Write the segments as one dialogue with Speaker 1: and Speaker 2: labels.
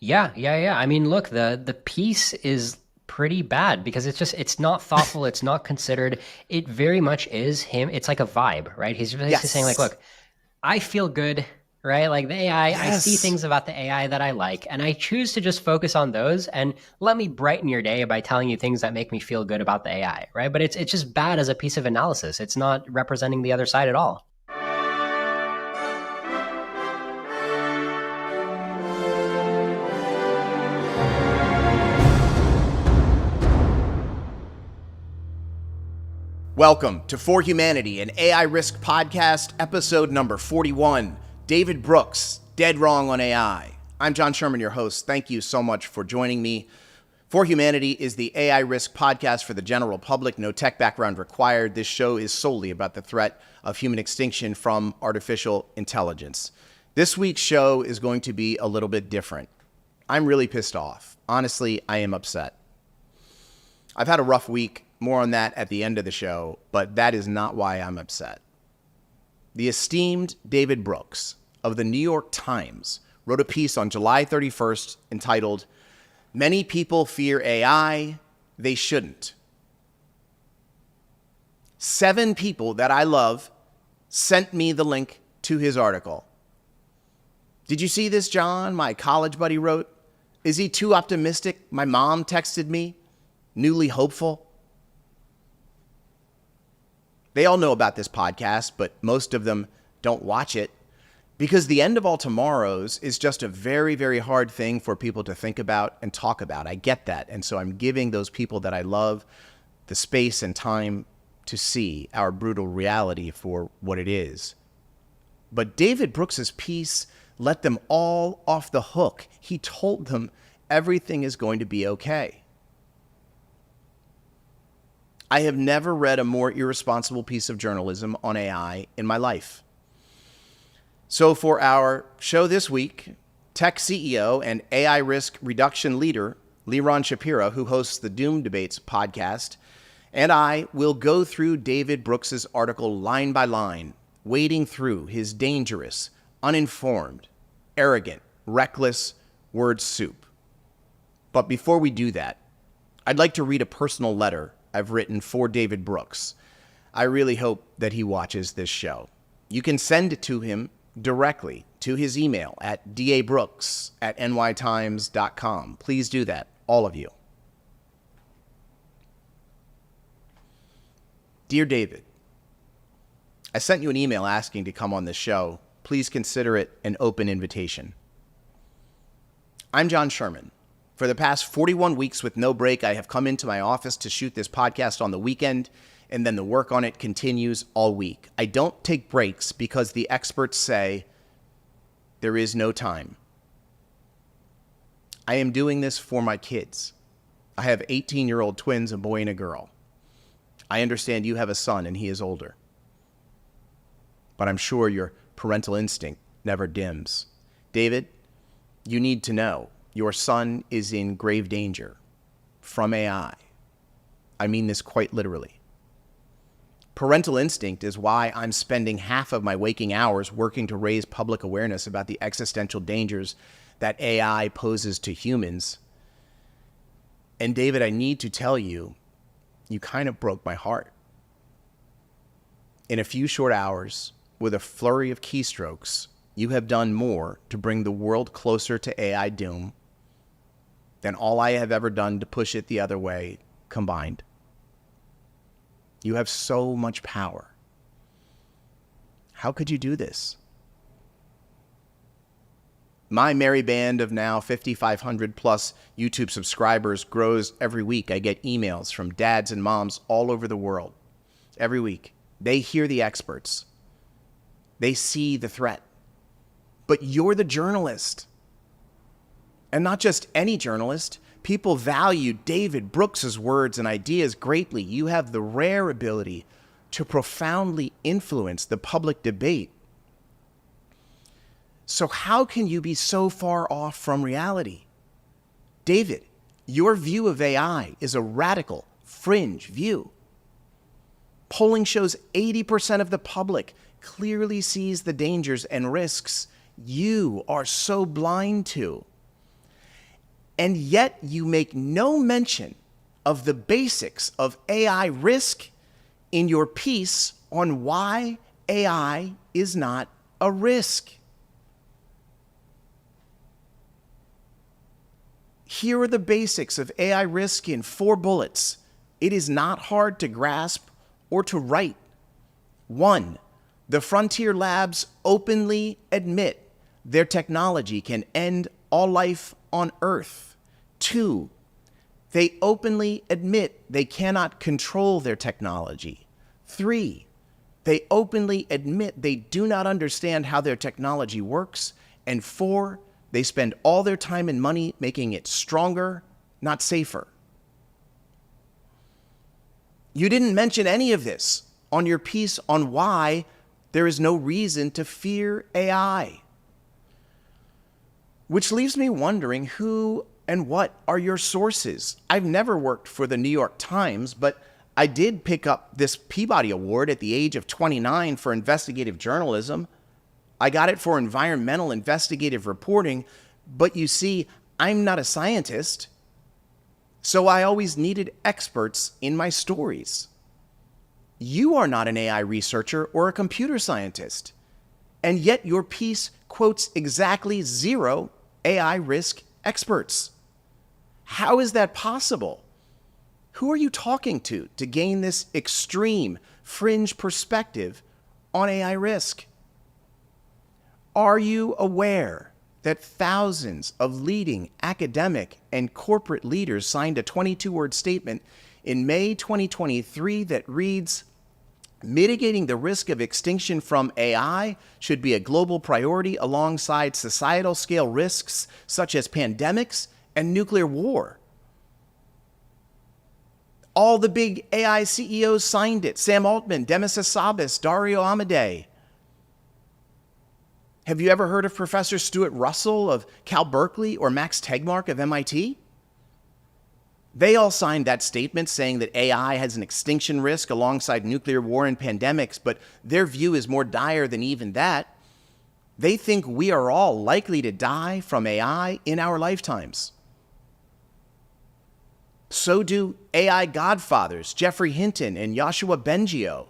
Speaker 1: Yeah. I mean, look, the piece is pretty bad because it's not thoughtful, it's not considered. It very much is him. It's like a vibe, right? He's basically saying like,
Speaker 2: Yes.
Speaker 1: look, I feel good, right? Like the AI, I see
Speaker 2: Yes.
Speaker 1: things about the AI that I like, and I choose to just focus on those and let me brighten your day by telling you things that make me feel good about the AI, right? But it's just bad as a piece of analysis. It's not representing the other side at all.
Speaker 2: Welcome to For Humanity, an AI Risk podcast, episode number 41. David Brooks, Dead Wrong on AI. I'm John Sherman, your host. Thank you so much for joining me. For Humanity is the AI Risk podcast for the general public. No tech background required. This show is solely about the threat of human extinction from artificial intelligence. This week's show is going to be a little bit different. I'm really pissed off. Honestly, I am upset. I've had a rough week. More on that at the end of the show, but that is not why I'm upset. The esteemed David Brooks of the New York Times wrote a piece on July 31st entitled, "Many People Fear AI, They Shouldn't." 7 people that I love sent me the link to his article. Did you see this, John? My college buddy wrote. Is he too optimistic? My mom texted me, newly hopeful. They all know about this podcast, but most of them don't watch it because the end of all tomorrows is just a very, very hard thing for people to think about and talk about. I get that. And so I'm giving those people that I love the space and time to see our brutal reality for what it is. But David Brooks's piece let them all off the hook. He told them everything is going to be okay. I have never read a more irresponsible piece of journalism on AI in my life. So for our show this week, tech CEO and AI risk reduction leader, Liron Shapiro, who hosts the Doom Debates podcast, and I will go through David Brooks's article line by line, wading through his dangerous, uninformed, arrogant, reckless word soup. But before we do that, I'd like to read a personal letter I've written for David Brooks. I really hope that he watches this show. You can send it to him directly to his email at dabrooks@nytimes.com. Please do that, all of you. Dear David, I sent you an email asking to come on this show. Please consider it an open invitation. I'm John Sherman. For the past 41 weeks with no break, I have come into my office to shoot this podcast on the weekend, and then the work on it continues all week. I don't take breaks because the experts say there is no time. I am doing this for my kids. I have 18-year-old twins, a boy and a girl. I understand you have a son and he is older. But I'm sure your parental instinct never dims. David, you need to know. Your son is in grave danger from AI. I mean this quite literally. Parental instinct is why I'm spending half of my waking hours working to raise public awareness about the existential dangers that AI poses to humans. And David, I need to tell you, you kind of broke my heart. In a few short hours, with a flurry of keystrokes, you have done more to bring the world closer to AI doom than all I have ever done to push it the other way combined. You have so much power. How could you do this? My merry band of now 5,500 plus YouTube subscribers grows every week. I get emails from dads and moms all over the world. Every week. They hear the experts. They see the threat. But you're the journalist. And not just any journalist. People value David Brooks's words and ideas greatly. You have the rare ability to profoundly influence the public debate. So how can you be so far off from reality? David, your view of AI is a radical, fringe view. Polling shows 80% of the public clearly sees the dangers and risks you are so blind to. And yet you make no mention of the basics of AI risk in your piece on why AI is not a risk. Here are the basics of AI risk in 4 bullets. It is not hard to grasp or to write. 1, the frontier labs openly admit their technology can end all life on Earth. 2, they openly admit they cannot control their technology. 3, they openly admit they do not understand how their technology works. And 4, they spend all their time and money making it stronger, not safer. You didn't mention any of this on your piece on why there is no reason to fear AI. Which leaves me wondering who and what are your sources? I've never worked for the New York Times, but I did pick up this Peabody Award at the age of 29 for investigative journalism. I got it for environmental investigative reporting, but you see, I'm not a scientist, so I always needed experts in my stories. You are not an AI researcher or a computer scientist, and yet your piece quotes exactly 0 AI risk experts. How is that possible? Who are you talking to gain this extreme, fringe perspective on AI risk? Are you aware that thousands of leading academic and corporate leaders signed a 22-word statement in May 2023 that reads, "Mitigating the risk of extinction from AI should be a global priority alongside societal scale risks such as pandemics and nuclear war"? All the big AI CEOs signed it. Sam Altman, Demis Hassabis, Dario Amodei. Have you ever heard of Professor Stuart Russell of Cal Berkeley or Max Tegmark of MIT? They all signed that statement saying that AI has an extinction risk alongside nuclear war and pandemics, but their view is more dire than even that. They think we are all likely to die from AI in our lifetimes. So do AI godfathers Geoffrey Hinton and Yoshua Bengio,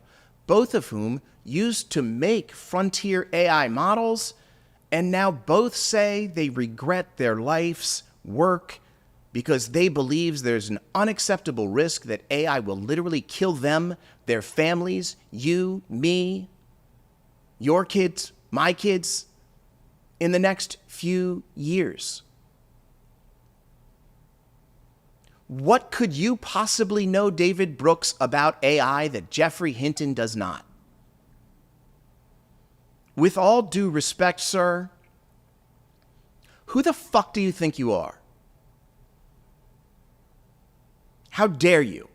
Speaker 2: both of whom used to make frontier AI models, and now both say they regret their life's work because they believe there's an unacceptable risk that AI will literally kill them, their families, you, me, your kids, my kids, in the next few years. What could you possibly know, David Brooks, about AI that Geoffrey Hinton does not? With all due respect, sir, who the fuck do you think you are? How dare you,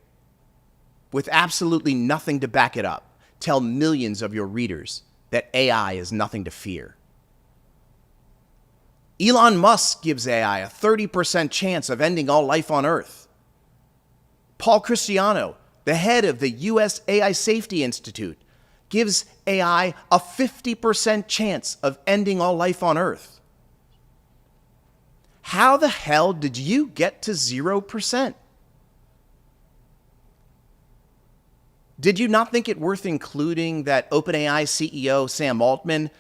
Speaker 2: with absolutely nothing to back it up, tell millions of your readers that AI is nothing to fear? Elon Musk gives AI a 30% chance of ending all life on Earth. Paul Christiano, the head of the U.S. AI Safety Institute, gives AI a 50% chance of ending all life on Earth. How the hell did you get to 0%? Did you not think it worth including that OpenAI CEO Sam Altman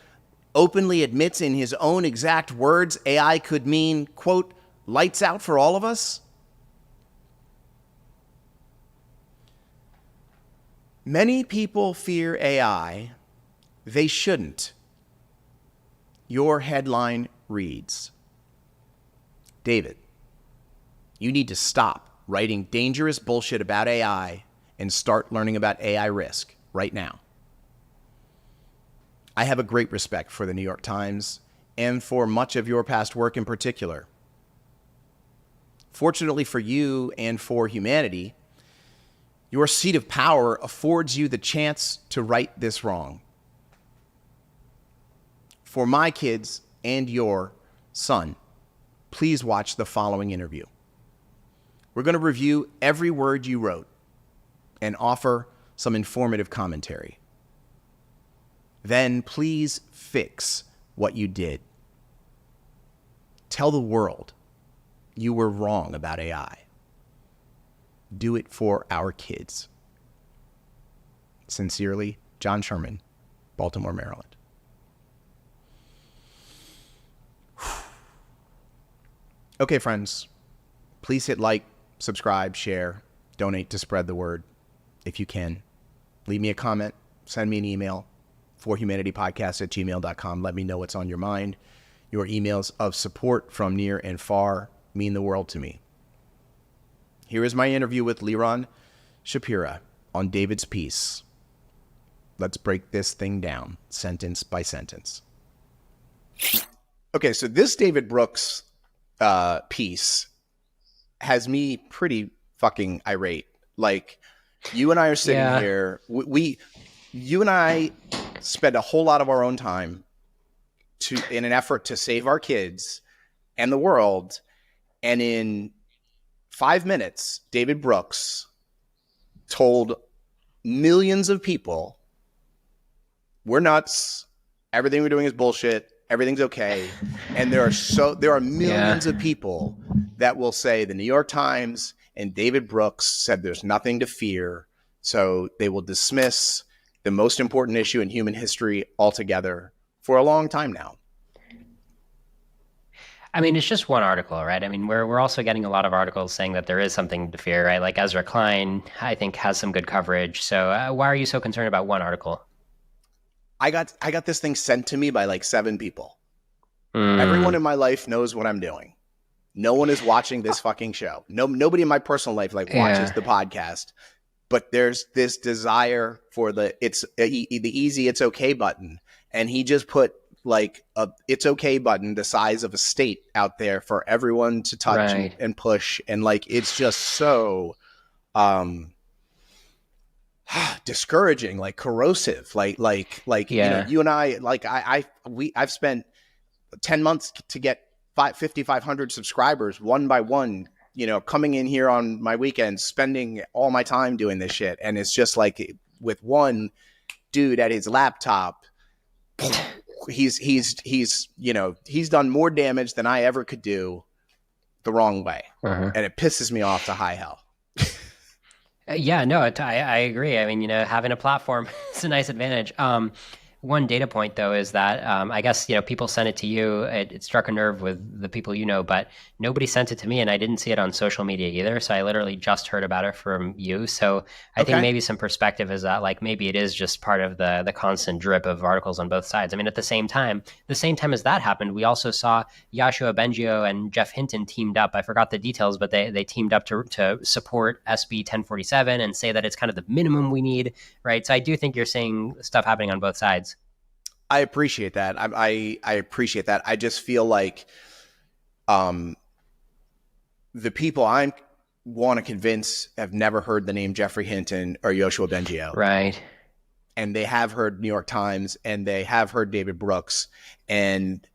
Speaker 2: openly admits in his own exact words AI could mean, quote, lights out for all of us? Many people fear AI. They shouldn't. Your headline reads, David, you need to stop writing dangerous bullshit about AI and start learning about AI risk right now. I have a great respect for the New York Times and for much of your past work in particular. Fortunately for you and for humanity, your seat of power affords you the chance to right this wrong. For my kids and your son, please watch the following interview. We're going to review every word you wrote and offer some informative commentary. Then please fix what you did. Tell the world you were wrong about AI. Do it for our kids. Sincerely, John Sherman, Baltimore, Maryland. Okay, friends, please hit like, subscribe, share, donate to spread the word if you can. Leave me a comment, send me an email, forhumanitypodcast@gmail.com. Let me know what's on your mind. Your emails of support from near and far mean the world to me. Here is my interview with Liron Shapira on David's piece. Let's break this thing down, sentence by sentence. Okay, so this David Brooks piece has me pretty fucking irate. Like, you and I are sitting here. You and I spend a whole lot of our own time in an effort to save our kids and the world. And in 5 minutes, David Brooks told millions of people, we're nuts. Everything we're doing is bullshit. Everything's okay. And there are millions of people that will say the New York Times and David Brooks said there's nothing to fear. So they will dismiss the most important issue in human history altogether for a long time now.
Speaker 1: I mean, it's just one article, right? I mean, we're also getting a lot of articles saying that there is something to fear, right? Like Ezra Klein, I think, has some good coverage. So why are you so concerned about one article?
Speaker 2: I got this thing sent to me by like 7 people. Everyone in my life knows what I'm doing. No one is watching this fucking show. Nobody in my personal life watches the podcast. But there's this desire for the easy it's okay button, and he just put like a it's okay button the size of a state out there for everyone to touch and push, and like it's just so discouraging, like corrosive, like you know, you and I, like I've spent 10 months to get 5,500 subscribers one by one, you know, coming in here on my weekends, spending all my time doing this shit. And it's just like with one dude at his laptop, he's you know, he's done more damage than I ever could do the wrong way. And it pisses me off to high hell.
Speaker 1: Yeah, no, I agree. I mean, you know, having a platform is a nice advantage. One data point, though, is that I guess, you know, people sent it to you. It struck a nerve with the people you know, but nobody sent it to me, and I didn't see it on social media either. So I literally just heard about it from you. So I think maybe some perspective is that, like, maybe it is just part of the constant drip of articles on both sides. I mean, at the same time as that happened, we also saw Yoshua Bengio and Jeff Hinton teamed up. I forgot the details, but they teamed up to support SB 1047 and say that it's kind of the minimum we need, right? So I do think you're seeing stuff happening on both sides.
Speaker 2: I appreciate that. I appreciate that. I just feel like the people I want to convince have never heard the name Jeffrey Hinton or Yoshua Bengio.
Speaker 1: Right.
Speaker 2: And they have heard New York Times and they have heard David Brooks. And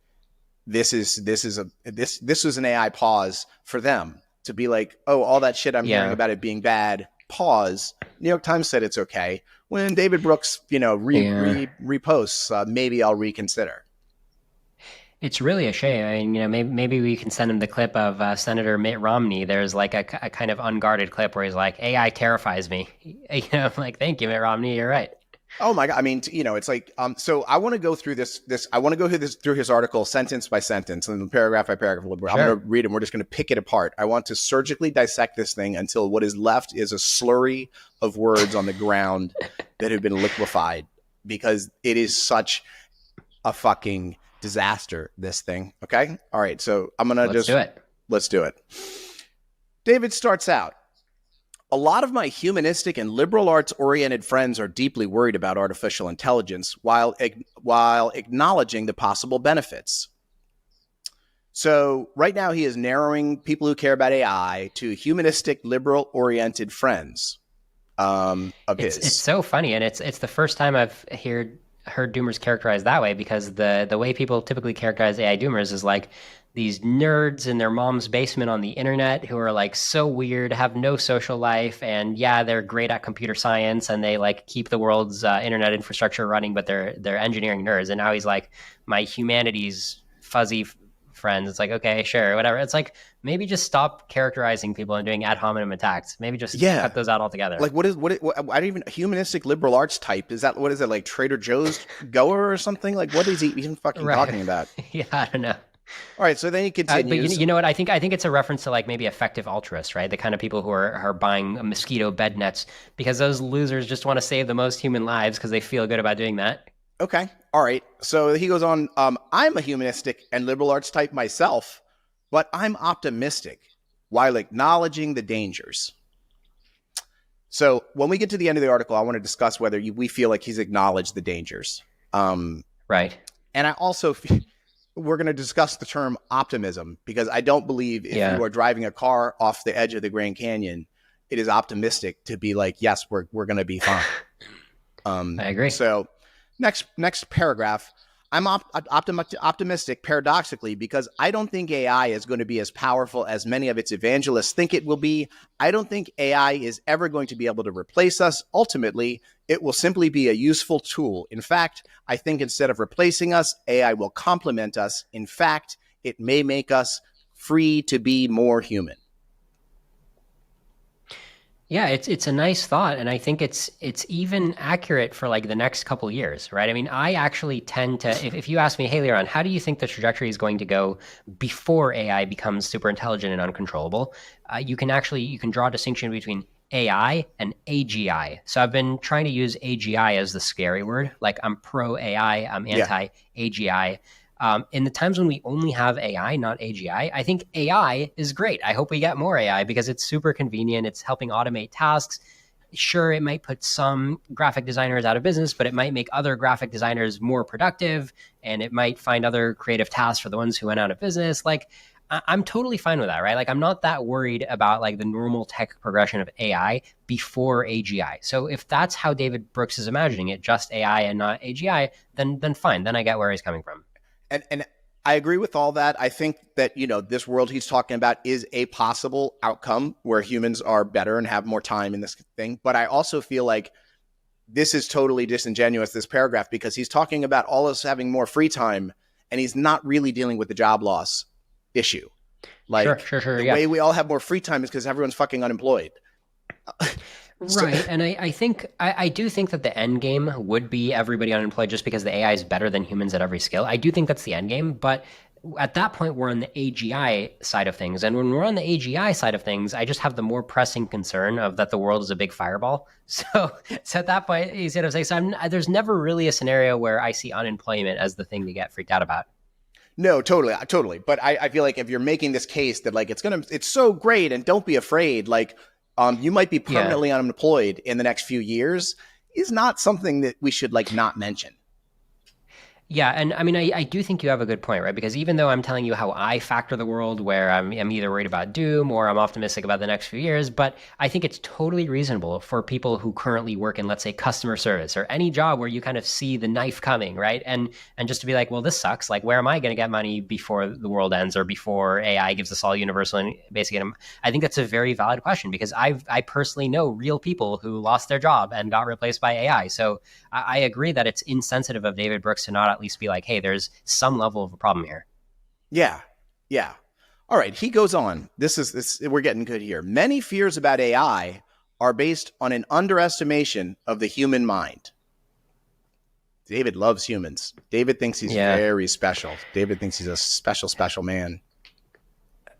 Speaker 2: this was an AI pause for them to be like, oh, all that shit I'm hearing about it being bad, pause. New York Times said it's okay. When David Brooks, you know, reposts, maybe I'll reconsider.
Speaker 1: It's really a shame. I mean, you know, maybe we can send him the clip of Senator Mitt Romney. There's like a kind of unguarded clip where he's like, AI terrifies me. You know, I'm like, thank you, Mitt Romney. You're right.
Speaker 2: Oh my God. I mean, you know, it's like, so I want to go through I want to go through his article sentence by sentence and paragraph by paragraph. I'm going to read it. We're just going to pick it apart. I want to surgically dissect this thing until what is left is a slurry of words on the ground that have been liquefied, because it is such a fucking disaster, this thing. Okay. All right. So I'm going to let's do it. David starts out. A lot of my humanistic and liberal arts-oriented friends are deeply worried about artificial intelligence while acknowledging the possible benefits. So right now he is narrowing people who care about AI to humanistic, liberal-oriented friends of his.
Speaker 1: It's so funny, and it's the first time I've heard doomers characterized that way, because the way people typically characterize AI doomers is like these nerds in their mom's basement on the internet who are like so weird, have no social life, and yeah, they're great at computer science and they like keep the world's internet infrastructure running, but they're engineering nerds. And now he's like, my humanities fuzzy friends. It's like, okay, sure, whatever. It's like maybe just stop characterizing people and doing ad hominem attacks. Maybe just
Speaker 2: Yeah.
Speaker 1: cut those out altogether.
Speaker 2: Like what I don't even humanistic liberal arts type is that, what is it, like Trader Joe's goer or something? Like what is he even fucking
Speaker 1: Right.
Speaker 2: talking about?
Speaker 1: Yeah, I don't know.
Speaker 2: All right, so then he
Speaker 1: But
Speaker 2: continues.
Speaker 1: you know what? I think it's a reference to like maybe effective altruists, right? The kind of people who are buying mosquito bed nets because those losers just want to save the most human lives because they feel good about doing that.
Speaker 2: Okay. All right. So he goes on, I'm a humanistic and liberal arts type myself, but I'm optimistic while acknowledging the dangers. So when we get to the end of the article, I want to discuss whether we feel like he's acknowledged the dangers.
Speaker 1: Right.
Speaker 2: And I also we're going to discuss the term optimism, because I don't believe if
Speaker 1: Yeah.
Speaker 2: you are driving a car off the edge of the Grand Canyon, it is optimistic to be like, yes, we're going to be fine.
Speaker 1: I agree.
Speaker 2: So next paragraph, I'm optimistic paradoxically because I don't think AI is going to be as powerful as many of its evangelists think it will be. I don't think AI is ever going to be able to replace us. Ultimately, it will simply be a useful tool. In fact, I think instead of replacing us, AI will complement us. In fact, it may make us free to be more human.
Speaker 1: Yeah, it's a nice thought, and I think it's even accurate for like the next couple years, right? I mean, I actually tend to, if you ask me, hey, Liron, how do you think the trajectory is going to go before AI becomes super intelligent and uncontrollable? You can draw a distinction between AI and AGI. So I've been trying to use AGI as the scary word. Like I'm pro AI, I'm anti AGI. In the times when we only have AI, not AGI, I think AI is great. I hope we get more AI because it's super convenient. It's helping automate tasks. Sure, it might put some graphic designers out of business, but it might make other graphic designers more productive, and it might find other creative tasks for the ones who went out of business. Like, I'm totally fine with that, right? Like, I'm not that worried about like the normal tech progression of AI before AGI. So if that's how David Brooks is imagining it, just AI and not AGI, then fine. Then I get where he's coming from.
Speaker 2: And I agree with all that. I think that, this world he's talking about is a possible outcome where humans are better and have more time in this thing. But I also feel like this is totally disingenuous, this paragraph, because he's talking about all of us having more free time and he's not really dealing with the job loss issue. Like
Speaker 1: Sure.
Speaker 2: the
Speaker 1: Yeah.
Speaker 2: way we all have more free time is because everyone's fucking unemployed.
Speaker 1: Right. And I do think that the end game would be everybody unemployed just because the AI is better than humans at every skill. I do think that's the end game, but at that point we're on the AGI side of things. And when we're on the AGI side of things, I just have the more pressing concern of that the world is a big fireball. So at that point, you see what I'm saying? So there's never really a scenario where I see unemployment as the thing to get freaked out about.
Speaker 2: No, totally. But I feel like if you're making this case that like it's so great and don't be afraid, like you might be permanently unemployed in the next few years, is not something that we should like not mention.
Speaker 1: Yeah, and I mean, I do think you have a good point, right? Because even though I'm telling you how I factor the world, where I'm either worried about doom or I'm optimistic about the next few years, but I think it's totally reasonable for people who currently work in, let's say, customer service or any job where you kind of see the knife coming, right? And just to be like, well, this sucks. Like, where am I going to get money before the world ends or before AI gives us all universal and basic income? I think that's a very valid question because I personally know real people who lost their job and got replaced by AI. So I agree that it's insensitive of David Brooks to not at least be like, hey, there's some level of a problem here.
Speaker 2: Yeah. All right. He goes on. We're getting good here. Many fears about AI are based on an underestimation of the human mind. David loves humans. David thinks he's very special. David thinks he's a special man.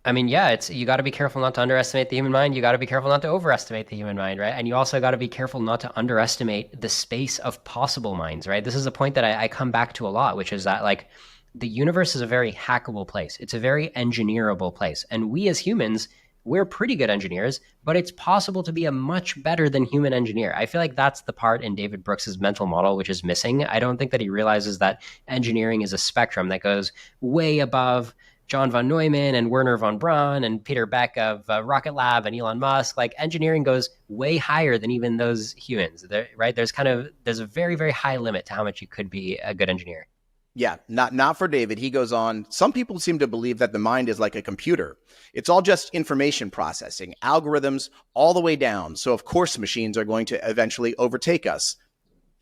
Speaker 1: I mean, yeah, you got to be careful not to underestimate the human mind. You got to be careful not to overestimate the human mind, right? And you also got to be careful not to underestimate the space of possible minds, right? This is a point that I come back to a lot, which is that like the universe is a very hackable place. It's a very engineerable place. And we as humans, we're pretty good engineers, but it's possible to be a much better than human engineer. I feel like that's the part in David Brooks's mental model which is missing. I don't think that he realizes that engineering is a spectrum that goes way above John von Neumann and Werner von Braun and Peter Beck of Rocket Lab and Elon Musk. Like engineering goes way higher than even those humans, right? There's a very, very high limit to how much you could be a good engineer.
Speaker 2: Yeah, not for David. He goes on. Some people seem to believe that the mind is like a computer. It's all just information processing, algorithms all the way down. So of course machines are going to eventually overtake us.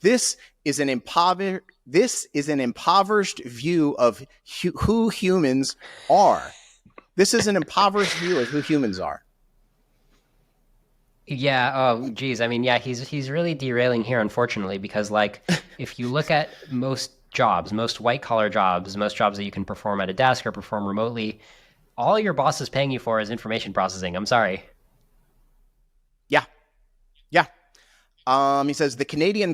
Speaker 2: This is an impoverished view of who humans are. This is an impoverished view of who humans are.
Speaker 1: Yeah, oh geez. I mean, yeah, he's really derailing here, unfortunately, because like if you look at most jobs, most white collar jobs, most jobs that you can perform at a desk or perform remotely, all your boss is paying you for is information processing. I'm sorry.
Speaker 2: Yeah, yeah. He says the Canadian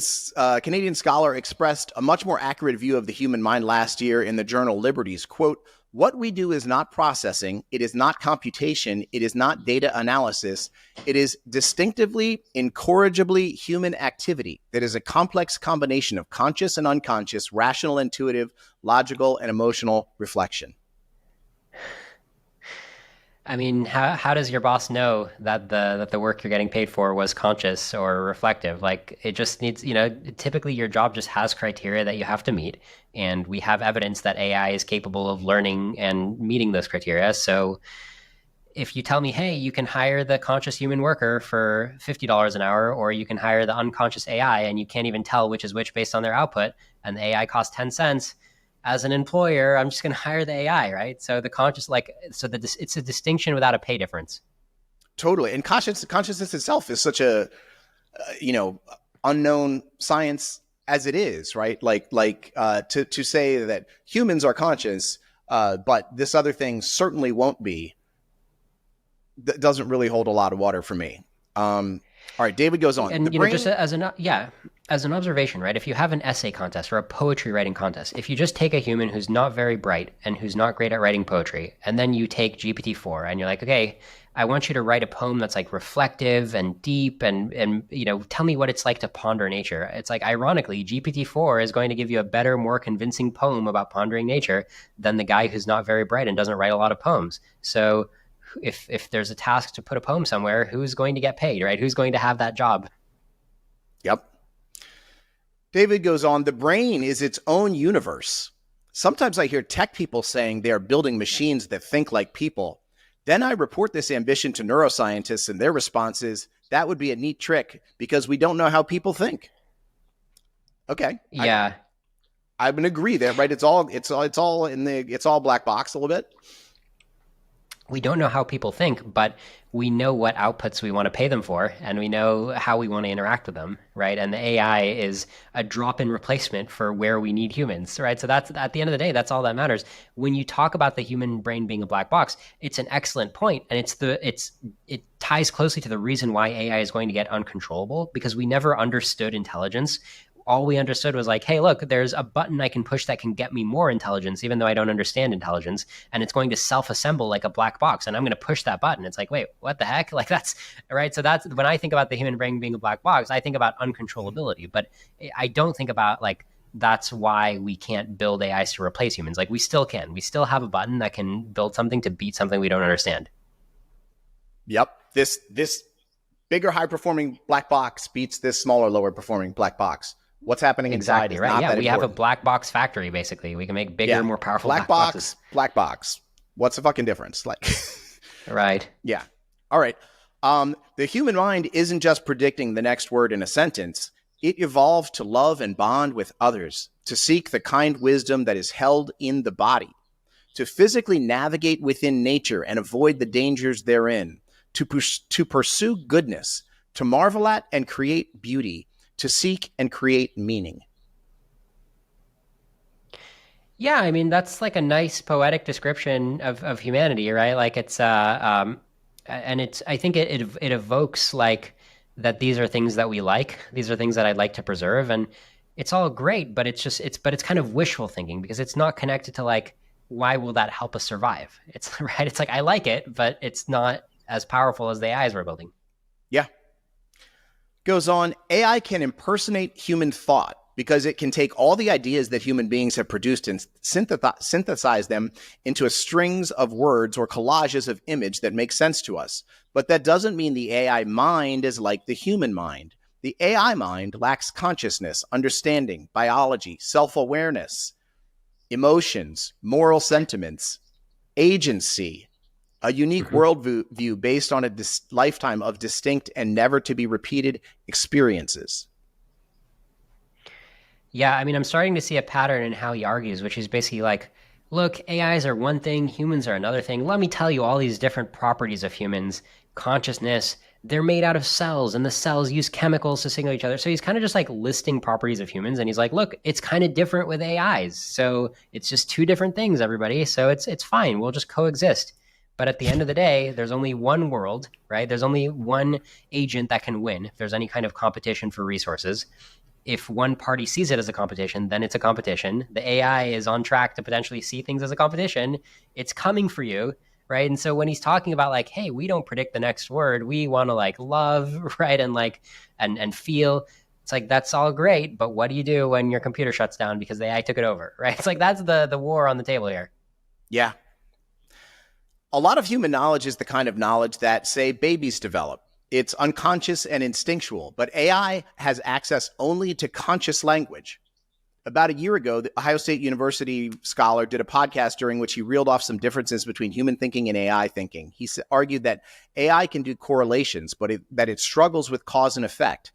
Speaker 2: scholar expressed a much more accurate view of the human mind last year in the journal Liberties. Quote, what we do is not processing, it is not computation, it is not data analysis, it is distinctively, incorrigibly human activity that is a complex combination of conscious and unconscious, rational, intuitive, logical, and emotional reflection.
Speaker 1: I mean, how does your boss know that the work you're getting paid for was conscious or reflective? Like it just needs, typically your job just has criteria that you have to meet, and we have evidence that AI is capable of learning and meeting those criteria. So if you tell me, hey, you can hire the conscious human worker for $50 an hour, or you can hire the unconscious AI and you can't even tell which is which based on their output, and the AI costs 10 cents, as an employer, I'm just going to hire the AI, right? So the conscious, it's a distinction without a pay difference.
Speaker 2: Totally. And consciousness itself is such a, unknown science as it is, right? To say that humans are conscious, but this other thing certainly won't be, that doesn't really hold a lot of water for me. All right, David goes on.
Speaker 1: And just as an observation, right? If you have an essay contest or a poetry writing contest, if you just take a human who's not very bright and who's not great at writing poetry, and then you take GPT-4 and you're like, okay, I want you to write a poem that's like reflective and deep and tell me what it's like to ponder nature. It's like, ironically, GPT-4 is going to give you a better, more convincing poem about pondering nature than the guy who's not very bright and doesn't write a lot of poems. So if there's a task to put a poem somewhere, who's going to get paid, right? Who's going to have that job?
Speaker 2: Yep. David goes on, the brain is its own universe. Sometimes I hear tech people saying they are building machines that think like people. Then I report this ambition to neuroscientists, and their response is, that would be a neat trick because we don't know how people think. Okay.
Speaker 1: Yeah.
Speaker 2: I would agree there, right? It's all black box a little bit.
Speaker 1: We don't know how people think, but we know what outputs we want to pay them for, and we know how we want to interact with them, right? And the AI is a drop-in replacement for where we need humans, right? So that's, at the end of the day, that's all that matters. When you talk about the human brain being a black box, it's an excellent point, and it ties closely to the reason why AI is going to get uncontrollable, because we never understood intelligence. All we understood was like, hey, look, there's a button I can push that can get me more intelligence, even though I don't understand intelligence. And it's going to self-assemble like a black box. And I'm going to push that button. It's like, wait, what the heck? Like that's right. So that's when I think about the human brain being a black box, I think about uncontrollability. But I don't think about like, that's why we can't build AIs to replace humans. Like we still can. We still have a button that can build something to beat something we don't understand.
Speaker 2: Yep. This bigger, high-performing black box beats this smaller, lower-performing black box. What's happening inside
Speaker 1: exactly, right? Yeah, we have a black box factory, basically. We can make bigger, more powerful black boxes.
Speaker 2: Black box. What's the fucking difference? Like,
Speaker 1: right.
Speaker 2: Yeah. All right. The human mind isn't just predicting the next word in a sentence. It evolved to love and bond with others, to seek the kind wisdom that is held in the body, to physically navigate within nature and avoid the dangers therein, to pursue goodness, to marvel at and create beauty, to seek and create meaning.
Speaker 1: Yeah, I mean, that's like a nice poetic description of humanity, right? Like it's and it's, I think it evokes like that these are things that we like, these are things that I'd like to preserve, and it's all great, but it's kind of wishful thinking, because it's not connected to like, why will that help us survive? It's right. It's like, I like it, but it's not as powerful as the AIs we're building.
Speaker 2: Yeah. Goes on, AI can impersonate human thought because it can take all the ideas that human beings have produced and synthesize them into strings of words or collages of image that make sense to us. But that doesn't mean the AI mind is like the human mind. The AI mind lacks consciousness, understanding, biology, self-awareness, emotions, moral sentiments, agency, a unique worldview based on a lifetime of distinct and never to be repeated experiences.
Speaker 1: Yeah, I mean, I'm starting to see a pattern in how he argues, which is basically like, Look, AIs are one thing, humans are another thing. Let me tell you all these different properties of humans. Consciousness, they're made out of cells, and the cells use chemicals to signal each other. So he's kind of just like listing properties of humans, and he's like, look, it's kind of different with AIs. So it's just two different things, everybody. So it's fine. We'll just coexist. But at the end of the day, there's only one world, right? There's only one agent that can win if there's any kind of competition for resources. If one party sees it as a competition, then it's a competition. The AI is on track to potentially see things as a competition. It's coming for you, right? And so when he's talking about like, hey, we don't predict the next word, we want to like love, right? And like and feel. It's like that's all great, but what do you do when your computer shuts down because the AI took it over, right? It's like that's the war on the table here.
Speaker 2: Yeah. A lot of human knowledge is the kind of knowledge that, say, babies develop. It's unconscious and instinctual, but AI has access only to conscious language. About a year ago, the Ohio State University scholar did a podcast during which he reeled off some differences between human thinking and AI thinking. He argued that AI can do correlations, but that it struggles with cause and effect.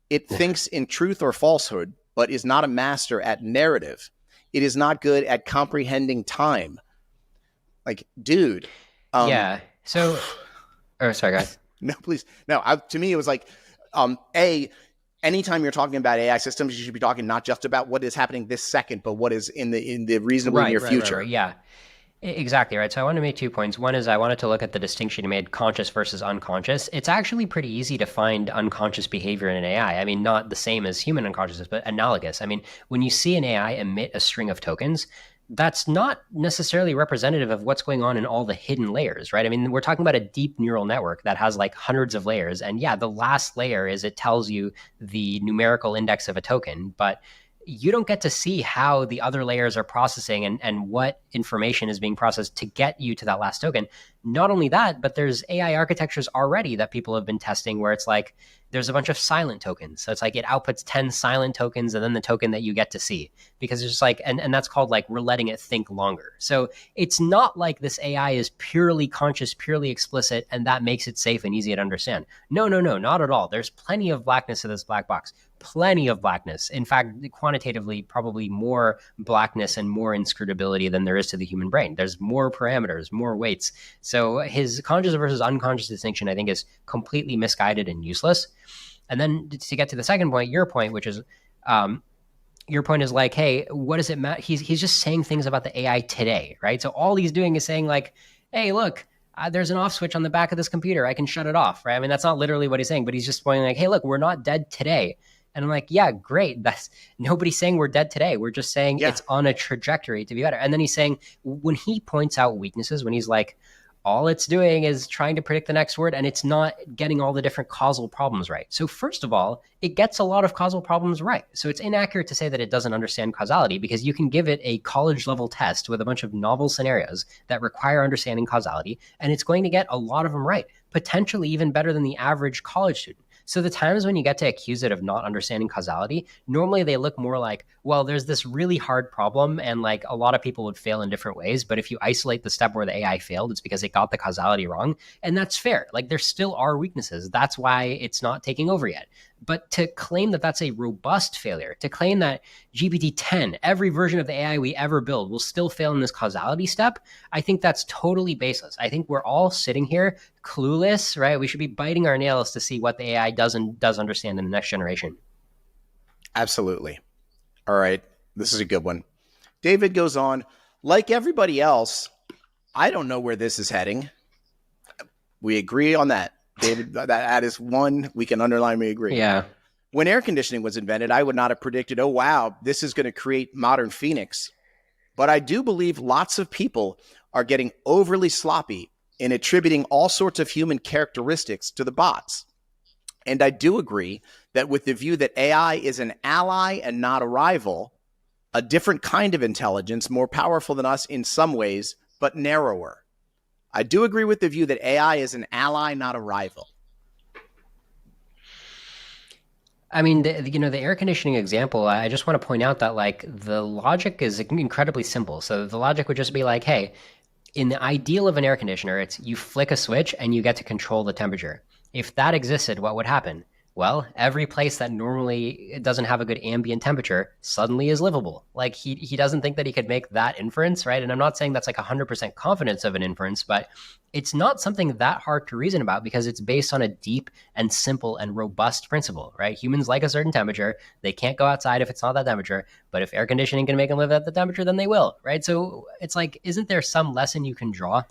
Speaker 2: It thinks in truth or falsehood, but is not a master at narrative. It is not good at comprehending time. Like, dude.
Speaker 1: Yeah. So, oh, sorry, guys.
Speaker 2: No, please. No, to me, it was like, anytime you're talking about AI systems, you should be talking not just about what is happening this second, but what is in the reasonably near future.
Speaker 1: Right. Yeah, exactly. Right. So I want to make 2 points. One is I wanted to look at the distinction you made, conscious versus unconscious. It's actually pretty easy to find unconscious behavior in an AI. I mean, not the same as human unconsciousness, but analogous. I mean, when you see an AI emit a string of tokens, that's not necessarily representative of what's going on in all the hidden layers, right? I mean, we're talking about a deep neural network that has like hundreds of layers. And yeah, the last layer is it tells you the numerical index of a token, but you don't get to see how the other layers are processing and what information is being processed to get you to that last token. Not only that, but there's AI architectures already that people have been testing where it's like there's a bunch of silent tokens. So it's like it outputs 10 silent tokens and then the token that you get to see because it's just like, and that's called like we're letting it think longer. So it's not like this AI is purely conscious, purely explicit, and that makes it safe and easy to understand. No, not at all. There's plenty of blackness to this black box. Plenty of blackness. In fact, quantitatively, probably more blackness and more inscrutability than there is to the human brain. There's more parameters, more weights. So his conscious versus unconscious distinction, I think, is completely misguided and useless. And then to get to the second point, your point, which is your point is like, hey, what does it matter? He's just saying things about the AI today, right? So all he's doing is saying like, hey, look, there's an off switch on the back of this computer. I can shut it off, right? I mean, that's not literally what he's saying, but he's just pointing like, hey, look, we're not dead today. And I'm like, yeah, great. That's nobody's saying we're dead today. We're just saying it's on a trajectory to be better. And then he's saying when he points out weaknesses, when he's like, all it's doing is trying to predict the next word and it's not getting all the different causal problems right. So first of all, it gets a lot of causal problems right. So it's inaccurate to say that it doesn't understand causality because you can give it a college level test with a bunch of novel scenarios that require understanding causality and it's going to get a lot of them right, potentially even better than the average college student. So the times when you get to accuse it of not understanding causality, normally they look more like, well, there's this really hard problem and like a lot of people would fail in different ways. But if you isolate the step where the AI failed, it's because it got the causality wrong. And that's fair. Like there still are weaknesses. That's why it's not taking over yet. But to claim that that's a robust failure, to claim that GPT-10, every version of the AI we ever build will still fail in this causality step, I think that's totally baseless. I think we're all sitting here clueless, right? We should be biting our nails to see what the AI does understand in the next generation.
Speaker 2: Absolutely. All right. This is a good one. David goes on, like everybody else, I don't know where this is heading. We agree on that. David, that is one we can underline. We agree.
Speaker 1: Yeah.
Speaker 2: When air conditioning was invented, I would not have predicted, oh, wow, this is going to create modern Phoenix. But I do believe lots of people are getting overly sloppy in attributing all sorts of human characteristics to the bots. And I do agree that with the view that AI is an ally and not a rival, a different kind of intelligence, more powerful than us in some ways, but narrower. I do agree with the view that AI is an ally, not a rival.
Speaker 1: I mean, the air conditioning example, I just want to point out that like the logic is incredibly simple. So the logic would just be like, hey, in the ideal of an air conditioner, it's you flick a switch and you get to control the temperature. If that existed, what would happen? well, every place that normally doesn't have a good ambient temperature suddenly is livable. Like he doesn't think that he could make that inference, right? And I'm not saying that's like 100% confidence of an inference, but it's not something that hard to reason about because it's based on a deep and simple and robust principle, right? Humans like a certain temperature. They can't go outside if it's not that temperature, but if air conditioning can make them live at the temperature, then they will, right? So it's like, isn't there some lesson you can draw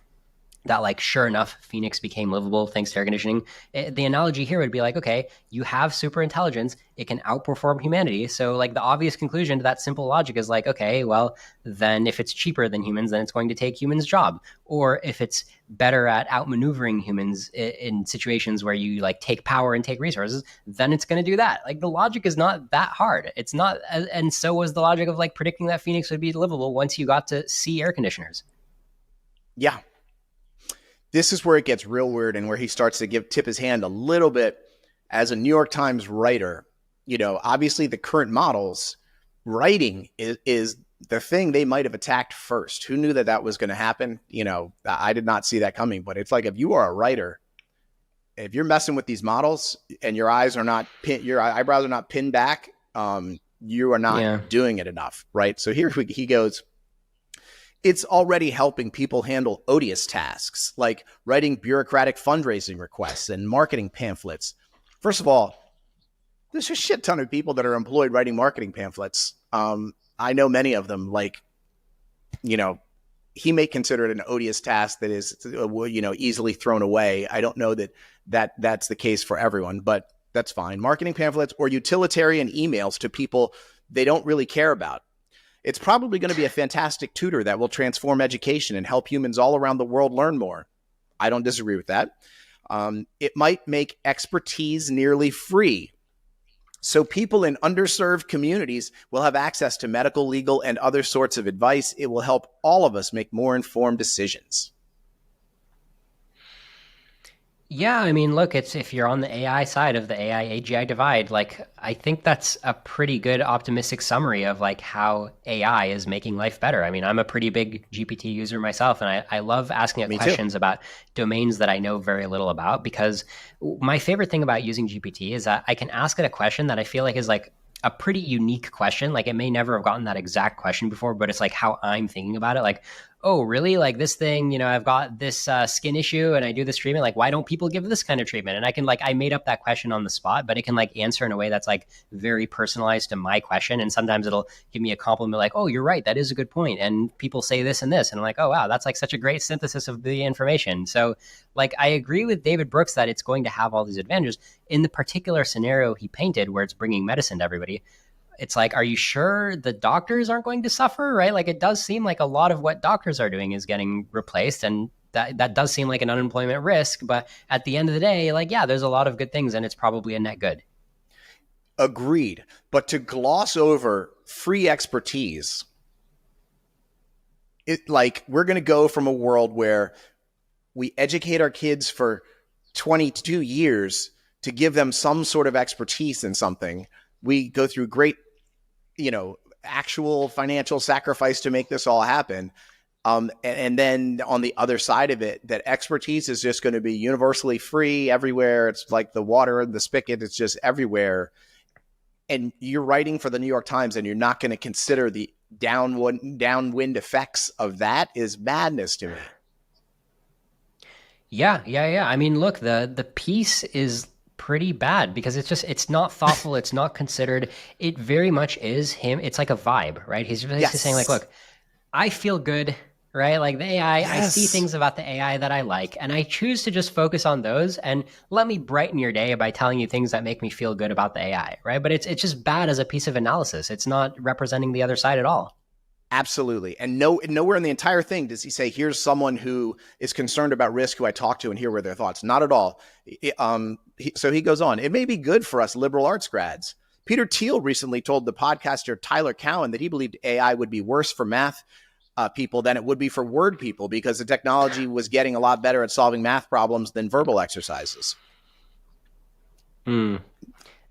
Speaker 1: that like sure enough Phoenix became livable thanks to air conditioning? The analogy here would be like, okay, you have super intelligence, it can outperform humanity, so like the obvious conclusion to that simple logic is like, okay, well then if it's cheaper than humans, then it's going to take humans job. Or if it's better at outmaneuvering humans in situations where you like take power and take resources, then it's going to do that. Like the logic is not that hard. It's not. And so was the logic of like predicting that Phoenix would be livable once you got to see air conditioners.
Speaker 2: Yeah. This is where it gets real weird and where he starts to tip his hand a little bit as a New York Times writer. Obviously the current models, writing is the thing they might have attacked first. Who knew that was going to happen? I did not see that coming, but it's like, if you are a writer, if you're messing with these models and your eyebrows are not pinned back, you are not doing it enough. Right. So here he goes. It's already helping people handle odious tasks like writing bureaucratic fundraising requests and marketing pamphlets. First of all, there's a shit ton of people that are employed writing marketing pamphlets. I know many of them. Like, he may consider it an odious task that is, easily thrown away. I don't know that's the case for everyone, but that's fine. Marketing pamphlets or utilitarian emails to people they don't really care about. It's probably going to be a fantastic tutor that will transform education and help humans all around the world learn more. I don't disagree with that. It might make expertise nearly free. So people in underserved communities will have access to medical, legal, and other sorts of advice. It will help all of us make more informed decisions.
Speaker 1: Yeah, I mean, look, it's if you're on the AI side of the AI AGI divide, like I think that's a pretty good optimistic summary of like how AI is making life better. I mean, I'm a pretty big GPT user myself, and I love asking it questions about domains that I know very little about, because my favorite thing about using GPT is that I can ask it a question that I feel like is like a pretty unique question. Like it may never have gotten that exact question before, but it's like how I'm thinking about it. Like, oh, really? Like this thing, I've got this skin issue and I do this treatment. Like, why don't people give this kind of treatment? And I can I made up that question on the spot, but it can like answer in a way that's like very personalized to my question. And sometimes it'll give me a compliment like, oh, you're right. That is a good point. And people say this and this. And I'm like, oh, wow, that's like such a great synthesis of the information. So like, I agree with David Brooks that it's going to have all these advantages. In the particular scenario he painted where it's bringing medicine to everybody, it's like, are you sure the doctors aren't going to suffer, right? Like it does seem like a lot of what doctors are doing is getting replaced, and that does seem like an unemployment risk. But at the end of the day, like, yeah, there's a lot of good things and it's probably a net good.
Speaker 2: Agreed. But to gloss over free expertise, we're going to go from a world where we educate our kids for 22 years to give them some sort of expertise in something. We go through great, actual financial sacrifice to make this all happen. And then on the other side of it, that expertise is just going to be universally free everywhere. It's like the water in the spigot. It's just everywhere. And you're writing for the New York Times and you're not going to consider the downwind effects of that is madness to me.
Speaker 1: Yeah. I mean, look, the piece is pretty bad because it's not thoughtful. It's not considered. It very much is him. It's like a vibe, right? He's really just saying like, look, I feel good, right? Like the AI, I see things about the AI that I like, and I choose to just focus on those, and let me brighten your day by telling you things that make me feel good about the AI, right? But it's just bad as a piece of analysis. It's not representing the other side at all.
Speaker 2: Absolutely. And nowhere in the entire thing does he say, here's someone who is concerned about risk who I talk to and hear their thoughts. Not at all. So he goes on, it may be good for us liberal arts grads. Peter Thiel recently told the podcaster Tyler Cowen that he believed AI would be worse for math people than it would be for word people because the technology was getting a lot better at solving math problems than verbal exercises.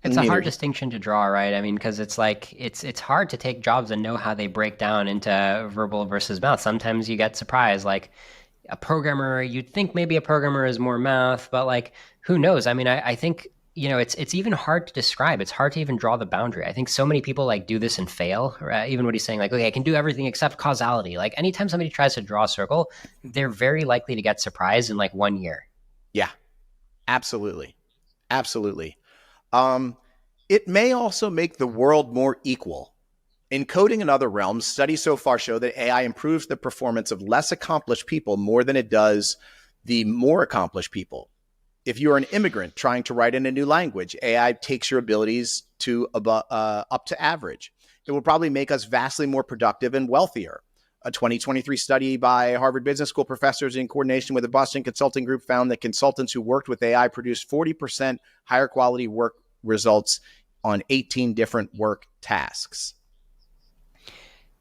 Speaker 1: It's a hard distinction to draw, right? I mean, because it's like it's hard to take jobs and know how they break down into verbal versus math. Sometimes you get surprised, like a programmer, you'd think maybe a programmer is more math, but like who knows? I mean, I think it's even hard to describe. It's hard to even draw the boundary. I think so many people like do this and fail. Right? Even what he's saying, like, okay, I can do everything except causality. Like anytime somebody tries to draw a circle, they're very likely to get surprised in like 1 year.
Speaker 2: Yeah, absolutely. Absolutely. Um, it may also make the world more equal. In coding and other realms, studies so far show that AI improves the performance of less accomplished people more than it does the more accomplished people. If you're an immigrant trying to write in a new language, AI takes your abilities to up to average. It will probably make us vastly more productive and wealthier. A 2023 study by Harvard Business School professors in coordination with a Boston consulting group found that consultants who worked with AI produced 40% higher quality work results on 18 different work tasks.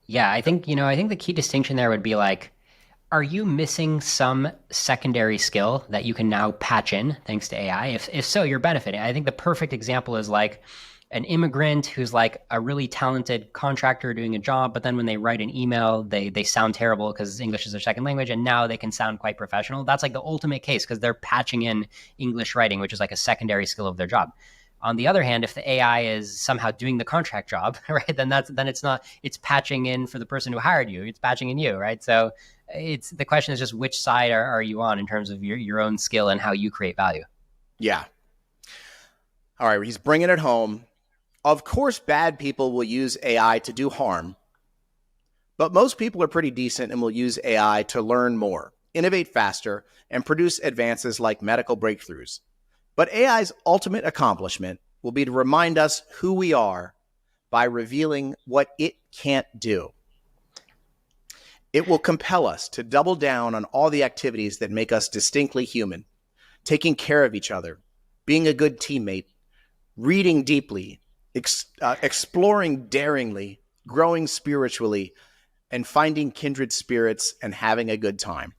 Speaker 1: Yeah, I think the key distinction there would be like, are you missing some secondary skill that you can now patch in thanks to AI? If so, you're benefiting. I think the perfect example is like an immigrant who's like a really talented contractor doing a job, but then when they write an email, they sound terrible because English is their second language, and now they can sound quite professional. That's like the ultimate case because they're patching in English writing, which is like a secondary skill of their job. On the other hand, if the AI is somehow doing the contract job, right, then it's patching in for the person who hired you. It's patching in you, right? So it's the question is just which side are you on in terms of your own skill and how you create value.
Speaker 2: Yeah. All right. He's bringing it home. Of course, bad people will use AI to do harm, but most people are pretty decent and will use AI to learn more, innovate faster, and produce advances like medical breakthroughs. But AI's ultimate accomplishment will be to remind us who we are by revealing what it can't do. It will compel us to double down on all the activities that make us distinctly human, taking care of each other, being a good teammate, reading deeply, exploring daringly, growing spiritually, and finding kindred spirits and having a good time.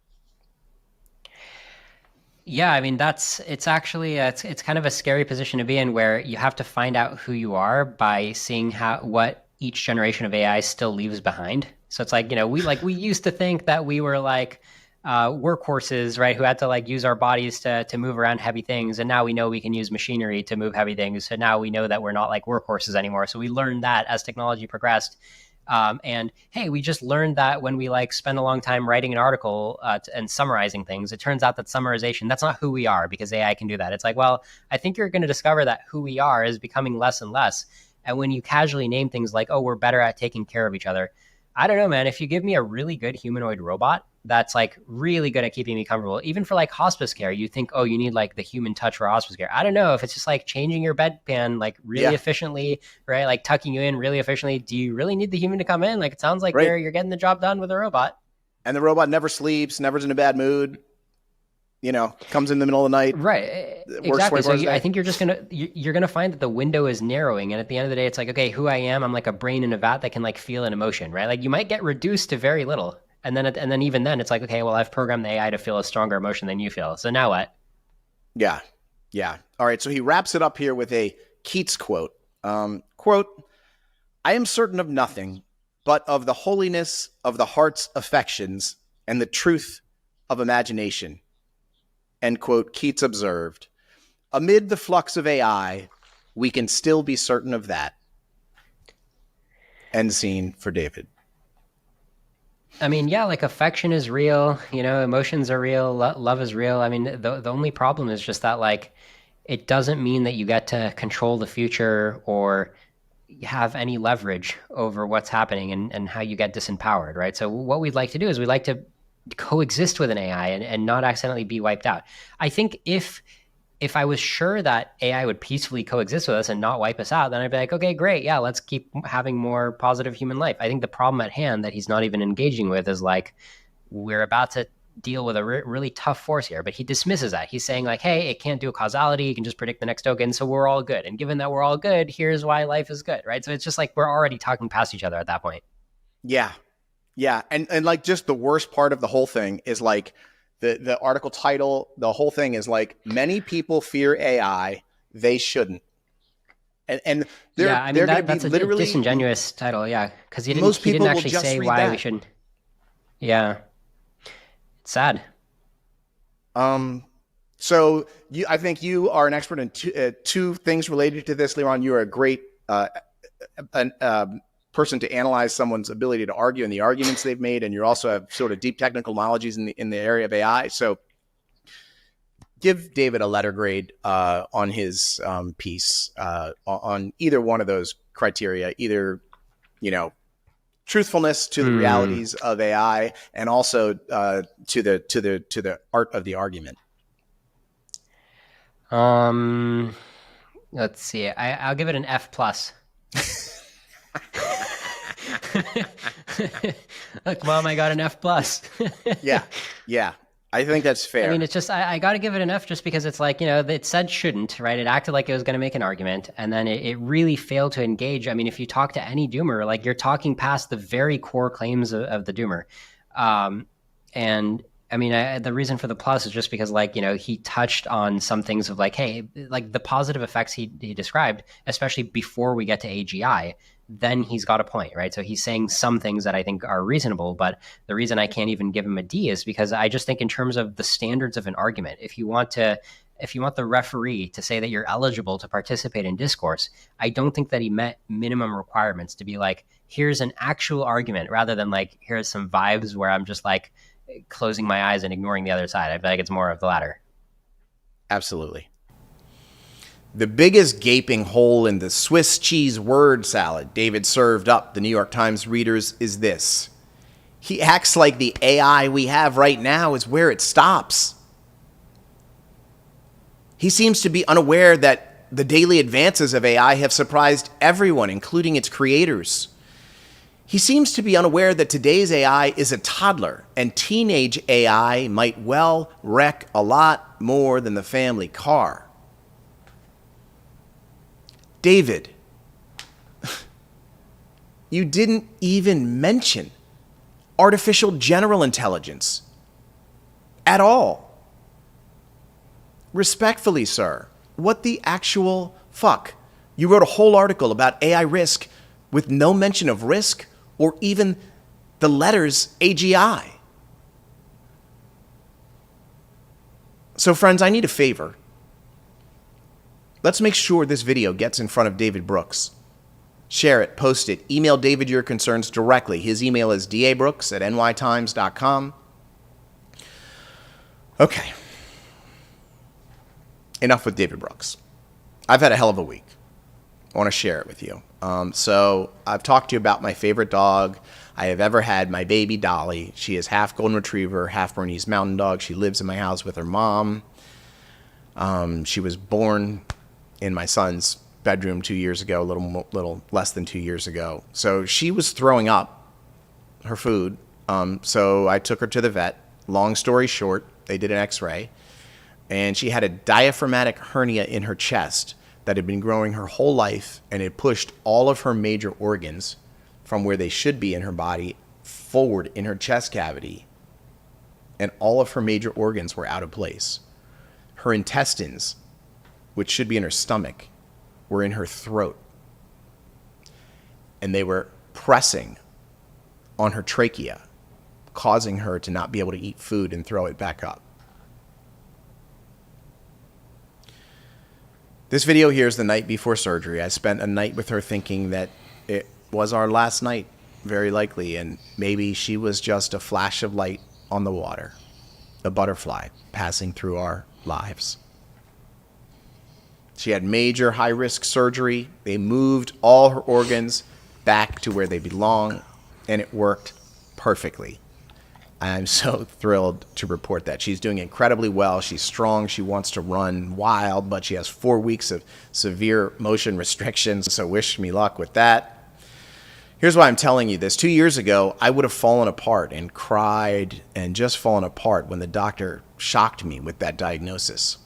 Speaker 1: Yeah, I mean it's kind of a scary position to be in where you have to find out who you are by seeing how what each generation of AI still leaves behind. So it's like, we used to think that we were like workhorses, right, who had to like use our bodies to move around heavy things, and now we know we can use machinery to move heavy things. So now we know that we're not like workhorses anymore. So we learned that as technology progressed. And hey, we just learned that when we like spend a long time writing an article and summarizing things, it turns out that summarization, that's not who we are because AI can do that. It's like, well, I think you're going to discover that who we are is becoming less and less. And when you casually name things like, oh, we're better at taking care of each other, I don't know, man. If you give me a really good humanoid robot that's like really good at keeping me comfortable, even for like hospice care, you think, oh, you need like the human touch for hospice care. I don't know if it's just like changing your bedpan like really efficiently, right? Like tucking you in really efficiently. Do you really need the human to come in? Like it sounds like
Speaker 2: Right.
Speaker 1: you're getting the job done with a robot.
Speaker 2: And the robot never sleeps, never's in a bad mood, comes in the middle of the night,
Speaker 1: Right.
Speaker 2: works
Speaker 1: Exactly.
Speaker 2: 24
Speaker 1: So
Speaker 2: hours a
Speaker 1: I
Speaker 2: day.
Speaker 1: think you're gonna find that the window is narrowing, and at the end of the day, it's like, okay, who I am, I'm like a brain in a vat that can like feel an emotion, right? Like you might get reduced to very little, and then even then, it's like, okay, well, I've programmed the AI to feel a stronger emotion than you feel. So now what?
Speaker 2: Yeah. Yeah. All right. So he wraps it up here with a Keats quote. Quote, I am certain of nothing but of the holiness of the heart's affections and the truth of imagination. End quote. Keats observed, amid the flux of AI, we can still be certain of that. End scene for David.
Speaker 1: I mean, yeah, like affection is real, emotions are real, love is real. I mean, the only problem is just that like it doesn't mean that you get to control the future or have any leverage over what's happening and how you get disempowered, right? So what we'd like to do is we'd like to coexist with an AI and not accidentally be wiped out. I think if I was sure that AI would peacefully coexist with us and not wipe us out, then I'd be like, okay, great. Yeah, let's keep having more positive human life. I think the problem at hand that he's not even engaging with is like, we're about to deal with a really tough force here, but he dismisses that. He's saying like, hey, it can't do a causality. It can just predict the next token. So we're all good. And given that we're all good, here's why life is good, right? So it's just like, we're already talking past each other at that point.
Speaker 2: Yeah. Yeah. And like just the worst part of the whole thing is like the article title, the whole thing is like, many people fear AI. They shouldn't. And
Speaker 1: Yeah, I
Speaker 2: they're
Speaker 1: mean
Speaker 2: going to be
Speaker 1: that's a
Speaker 2: literally
Speaker 1: disingenuous title, yeah, because
Speaker 2: most
Speaker 1: he didn't
Speaker 2: people will
Speaker 1: actually
Speaker 2: just
Speaker 1: say
Speaker 2: read
Speaker 1: why we
Speaker 2: that.
Speaker 1: should. Yeah, it's sad.
Speaker 2: Um, So I think you are an expert in two things related to this, Liron. You're a great person to analyze someone's ability to argue and the arguments they've made, and you also have sort of deep technical knowledges in the area of AI. So give David a letter grade on his piece on either one of those criteria, either, truthfulness to the realities of AI and also to the art of the argument.
Speaker 1: Let's see. I'll give it an F plus. Look, Mom, I got an F plus.
Speaker 2: Yeah. I think that's fair.
Speaker 1: I mean, it's just, I got to give it an F just because it's like, it said shouldn't, right? It acted like it was going to make an argument, and then it really failed to engage. I mean, if you talk to any doomer, like, you're talking past the very core claims of the doomer. And I mean, the reason for the plus is just because, like, he touched on some things of like, hey, like the positive effects he described, especially before we get to AGI, then he's got a point, right? So he's saying some things that I think are reasonable, but the reason I can't even give him a D is because I just think in terms of the standards of an argument, if you want the referee to say that you're eligible to participate in discourse, I don't think that he met minimum requirements to be like, here's an actual argument, rather than like, here's some vibes where I'm just like closing my eyes and ignoring the other side. I feel like it's more of the latter.
Speaker 2: Absolutely. The biggest gaping hole in the Swiss cheese word salad David served up the New York Times readers is this. He acts like the AI we have right now is where it stops. He seems to be unaware that the daily advances of AI have surprised everyone, including its creators. He seems to be unaware that today's AI is a toddler, and teenage AI might well wreck a lot more than the family car. David, you didn't even mention artificial general intelligence at all. Respectfully, sir, what the actual fuck? You wrote a whole article about AI risk with no mention of risk or even the letters AGI. So, friends, I need a favor. Let's make sure this video gets in front of David Brooks. Share it, post it, email David your concerns directly. His email is dabrooks@nytimes.com. Okay. Enough with David Brooks. I've had a hell of a week. I want to share it with you. So I've talked to you about my favorite dog I have ever had, my baby Dolly. She is half Golden Retriever, half Bernese Mountain Dog. She lives in my house with her mom. She was born in my son's bedroom 2 years ago, a little less than 2 years ago. So she was throwing up her food. So I took her to the vet. Long story short, they did an x-ray, and she had a diaphragmatic hernia in her chest that had been growing her whole life, and it pushed all of her major organs from where they should be in her body forward in her chest cavity, and all of her major organs were out of place. Her intestines, which should be in her stomach, were in her throat, and they were pressing on her trachea, causing her to not be able to eat food and throw it back up. This video here is the night before surgery. I spent a night with her thinking that it was our last night, very likely, and maybe she was just a flash of light on the water, a butterfly passing through our lives. She had major high-risk surgery. They moved all her organs back to where they belong, and it worked perfectly. I'm so thrilled to report that. She's doing incredibly well. She's strong. She wants to run wild, but she has 4 weeks of severe motion restrictions, so wish me luck with that. Here's why I'm telling you this. 2 years ago, I would have fallen apart and cried and just fallen apart when the doctor shocked me with that diagnosis.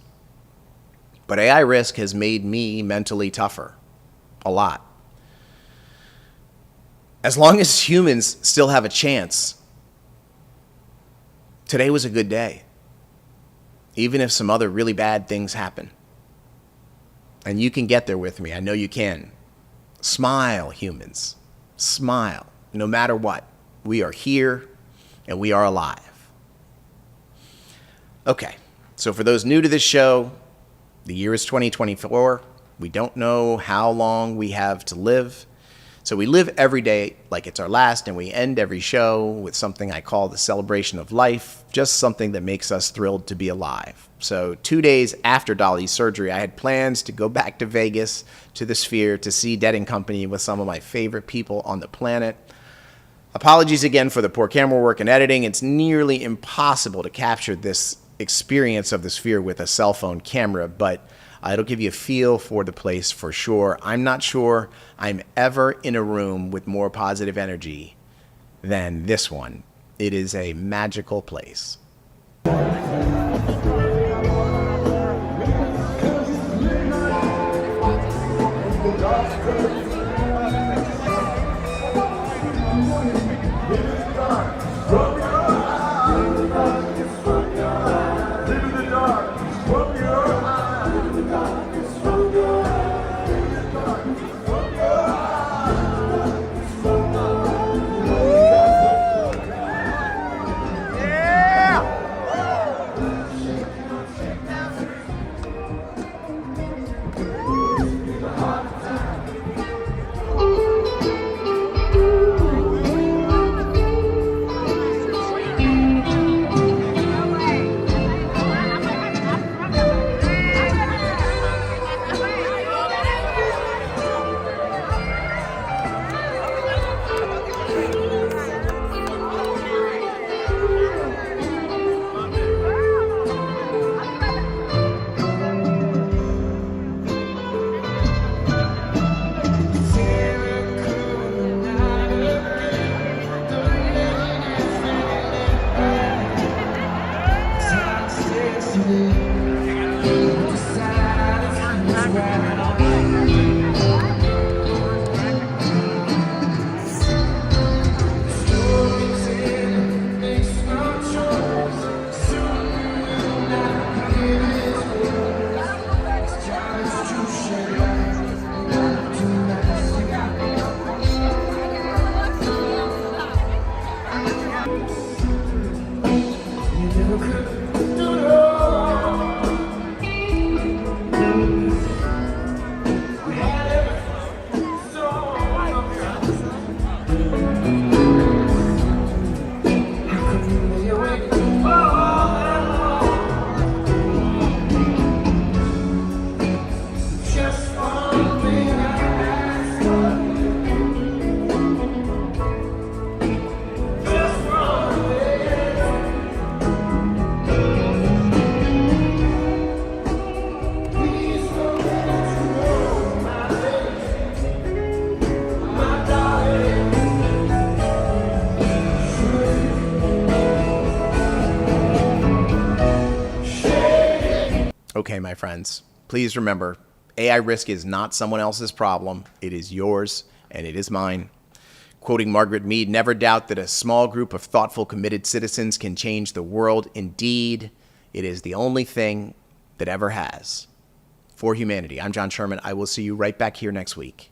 Speaker 2: But AI risk has made me mentally tougher. A lot. As long as humans still have a chance, today was a good day. Even if some other really bad things happen. And you can get there with me. I know you can. Smile, humans. Smile. No matter what. We are here and we are alive. Okay. So for those new to this show, the year is 2024. We don't know how long we have to live. So we live every day like it's our last, and we end every show with something I call the celebration of life, just something that makes us thrilled to be alive. So 2 days after Dolly's surgery, I had plans to go back to Vegas, to the Sphere, to see Dead & Company with some of my favorite people on the planet. Apologies again for the poor camera work and editing. It's nearly impossible to capture this experience of the Sphere with a cell phone camera, but it'll give you a feel for the place for sure. I'm not sure I'm ever in a room with more positive energy than this one. It is a magical place. Okay, my friends, please remember, AI risk is not someone else's problem. It is yours, and it is mine. Quoting Margaret Mead, never doubt that a small group of thoughtful, committed citizens can change the world. Indeed, it is the only thing that ever has. For humanity, I'm John Sherman. I will see you right back here next week.